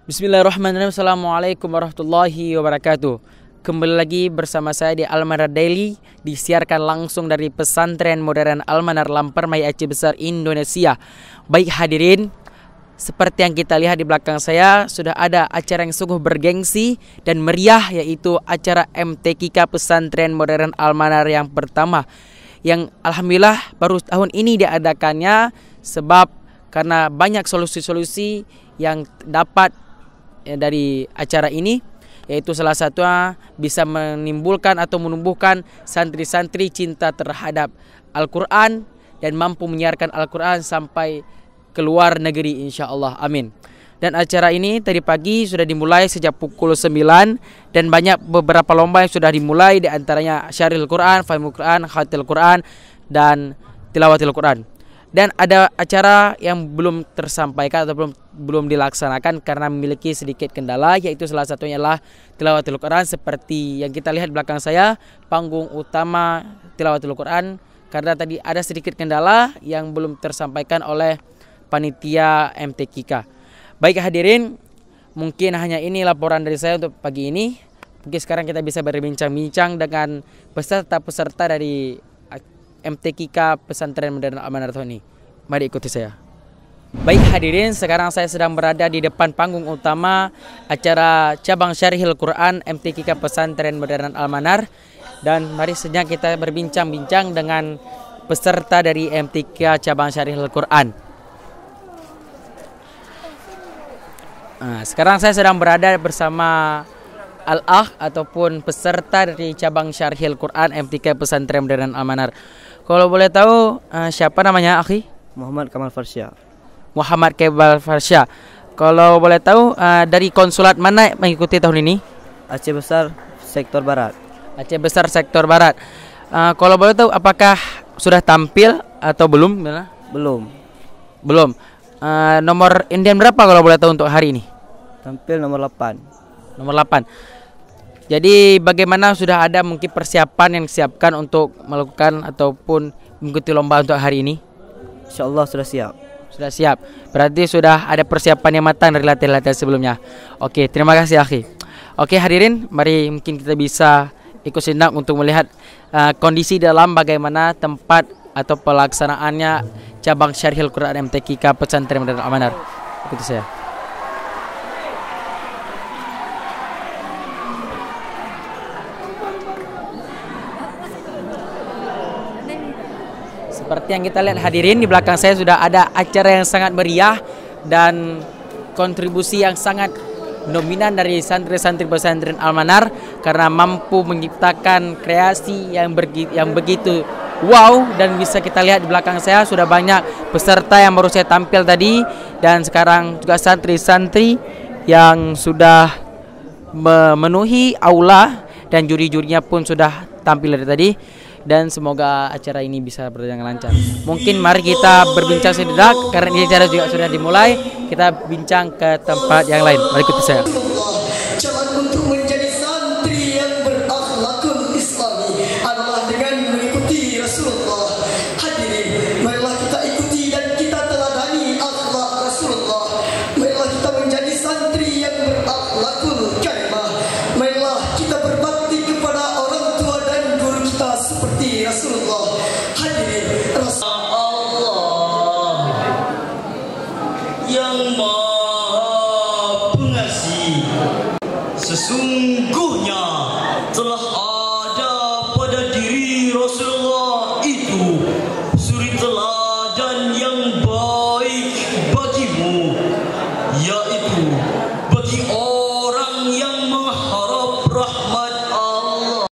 Bismillahirrahmanirrahim. Assalamualaikum warahmatullahi wabarakatuh. Kembali lagi bersama saya di Al-Manar Daily, disiarkan langsung dari Pesantren Modern Al-Manar Lampermai Aceh Besar, Indonesia. Baik hadirin, seperti yang kita lihat di belakang saya, sudah ada acara yang sungguh bergengsi dan meriah, yaitu acara MTQK Pesantren Modern Al-Manar yang pertama, yang alhamdulillah baru tahun ini diadakannya, sebab karena banyak solusi-solusi yang dapat dari acara ini, yaitu salah satunya bisa menimbulkan atau menumbuhkan santri-santri cinta terhadap Al-Quran dan mampu menyiarkan Al-Quran sampai ke luar negeri, insya Allah, amin. Dan acara ini tadi pagi sudah dimulai sejak pukul 9 dan banyak beberapa lomba yang sudah dimulai, di antaranya syarihul Quran, fahimul Quran, khatil Quran, dan tilawatil Quran. Dan ada acara yang belum tersampaikan atau belum dilaksanakan karena memiliki sedikit kendala, yaitu salah satunya adalah tilawatul Quran. Seperti yang kita lihat di belakang saya, panggung utama tilawatul Quran, karena tadi ada sedikit kendala yang belum tersampaikan oleh panitia MTQK. Baik hadirin, mungkin hanya ini laporan dari saya untuk pagi ini. Mungkin sekarang kita bisa berbincang-bincang dengan peserta-peserta dari MTQK Pesantren Modern Al-Manar tahun ini. Mari ikuti saya. Baik hadirin, sekarang saya sedang berada di depan panggung utama acara cabang syarihil Quran MTQK Pesantren Modern Al-Manar. Dan mari sejenak kita berbincang-bincang dengan peserta dari MTQK cabang syarihil Quran. Nah, sekarang saya sedang berada bersama Al-Akh ataupun peserta dari cabang syarihil Quran MTQK Pesantren Modern Al-Manar. Kalau boleh tahu siapa namanya, akhi? Muhammad Kamal Farsya. Muhammad Kamal Farsya. Kalau boleh tahu dari konsulat mana mengikuti tahun ini? Aceh Besar Sektor Barat. Aceh Besar Sektor Barat. Kalau boleh tahu apakah sudah tampil atau belum? Belum. Belum. Nomor Indian berapa kalau boleh tahu untuk hari ini? Tampil nomor 8. Nomor 8. Jadi bagaimana, sudah ada mungkin persiapan yang disiapkan untuk melakukan ataupun mengikuti lomba untuk hari ini? Insyaallah sudah siap. Sudah siap. Berarti sudah ada persiapan yang matang dari latihan-latihan sebelumnya. Oke, terima kasih akhi. Oke hadirin, mari mungkin kita bisa ikut simak untuk melihat kondisi dalam bagaimana tempat atau pelaksanaannya cabang syarihil Quran MTQK Pesantren Modern Al-Manar. Ikuti saya. Seperti yang kita lihat hadirin, di belakang saya sudah ada acara yang sangat meriah dan kontribusi yang sangat dominan dari santri-santri pesantren Al-Manar, karena mampu menciptakan kreasi yang begitu wow. Dan bisa kita lihat di belakang saya sudah banyak peserta yang baru saya tampil tadi, dan sekarang juga santri-santri yang sudah memenuhi aula dan juri-jurinya pun sudah tampil dari tadi. Dan semoga acara ini bisa berjalan lancar. Mungkin mari kita berbincang sejenak, karena ini acara juga sudah dimulai. Kita bincang ke tempat yang lain. Mari ikuti saya. Jalan untuk menjadi santri yang berakhlakul islami adalah dengan mengikuti Rasulullah. Hadirin, marilah kita ikuti dan kita teladani akhlak Rasulullah. Marilah kita menjadi santri yang berakhlakul karimah. Marilah kita berbakti kepada orang tua dan guru kita seperti Rasulullah. Hadirin, Allah yang Maha Pengasih, sesungguhnya telah ada pada diri Rasulullah itu suri teladan yang baik bagimu, yaitu bagi orang yang mengharap rahmat Allah.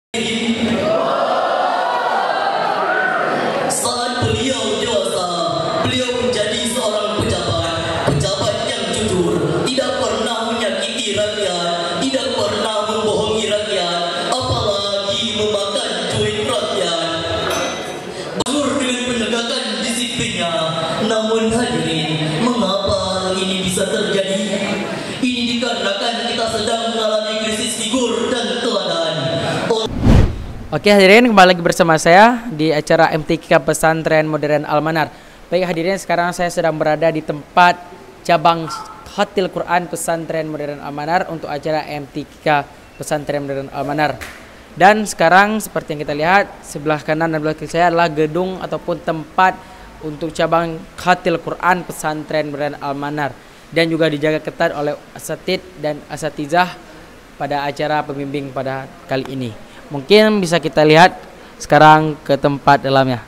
Saat beliau dewasa, beliau menjadi seorang pejabat yang jujur, tidak pernah menyakiti rakyat, tidak pernah membohongi rakyat, apalagi memakan duit rakyat. Masyhur dengan penegakan disiplinnya. Namun hadirin, mengapa hal ini bisa terjadi? Ini dikarenakan kita sedang mengalami krisis figur dan teladan. Oke hadirin, kembali lagi bersama saya di acara MTQK Pesantren Modern Al-Manar. Baik hadirin, sekarang saya sedang berada di tempat cabang Khatil Quran Pesantren Modern Al-Manar untuk acara MTK Pesantren Modern Al-Manar. Dan sekarang seperti yang kita lihat sebelah kanan dan belakang saya adalah gedung ataupun tempat untuk cabang Khatil Quran Pesantren Modern Al-Manar, dan juga dijaga ketat oleh asatid dan asatizah pada acara pembimbing pada kali ini. Mungkin bisa kita lihat sekarang ke tempat dalamnya.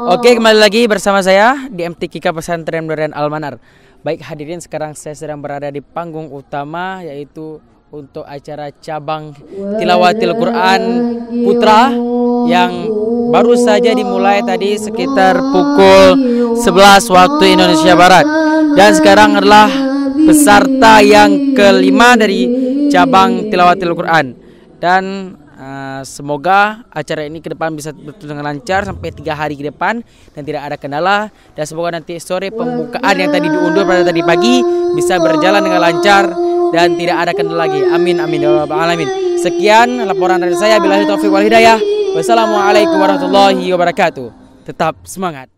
Oke, kembali lagi bersama saya di MTK Pesantren Modern Al-Manar. Baik hadirin, sekarang saya sedang berada di panggung utama, yaitu untuk acara cabang Tilawatil Quran Putra yang baru saja dimulai tadi sekitar pukul 11 waktu Indonesia Barat. Dan sekarang adalah peserta yang kelima dari cabang Tilawatil Quran. Dan semoga acara ini ke depan bisa berjalan dengan lancar sampai 3 hari ke depan dan tidak ada kendala, dan semoga nanti sore pembukaan yang tadi diundur pada tadi pagi bisa berjalan dengan lancar dan tidak ada kendala lagi. Amin amin ya rabbal alamin. Sekian laporan dari saya, billahi taufiq wal hidayah. Wassalamualaikum warahmatullahi wabarakatuh. Tetap semangat.